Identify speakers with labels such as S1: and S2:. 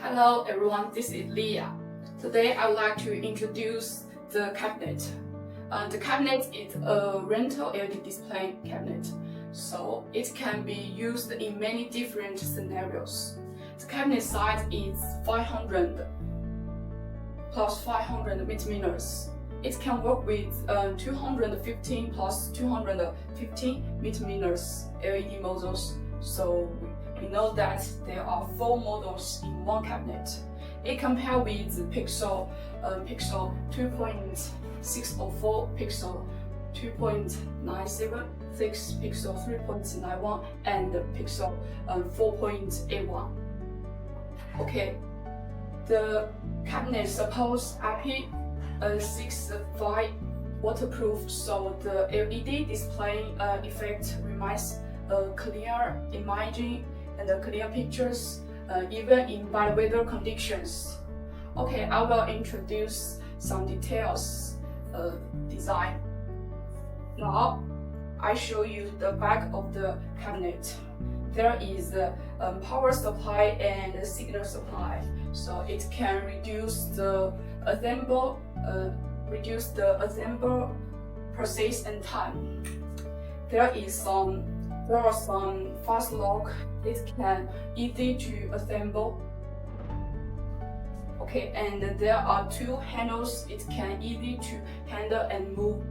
S1: Hello everyone, this is Leah. Today I would like to introduce the cabinet. The cabinet is a rental LED display cabinet, so it can be used in many different scenarios. The cabinet size is 500 plus 500 millimeters. It can work with 215 plus 215 millimeters LED models. So we know that there are 4 models in one cabinet. It compares with Pixel 2.604, Pixel 2.976, Pixel 3.91, and Pixel 4.81. Okay, the cabinet supports IP65 waterproof, so the LED display effect remains clear imaging and clear pictures even in bad weather conditions. Okay, I will introduce some details design. Now, I show you the back of the cabinet. There is a power supply and a signal supply, so it can reduce the assemble process and time. There are some fast lock. It can easy to assemble. Okay, and there are 2 handles. It can easy to handle and move.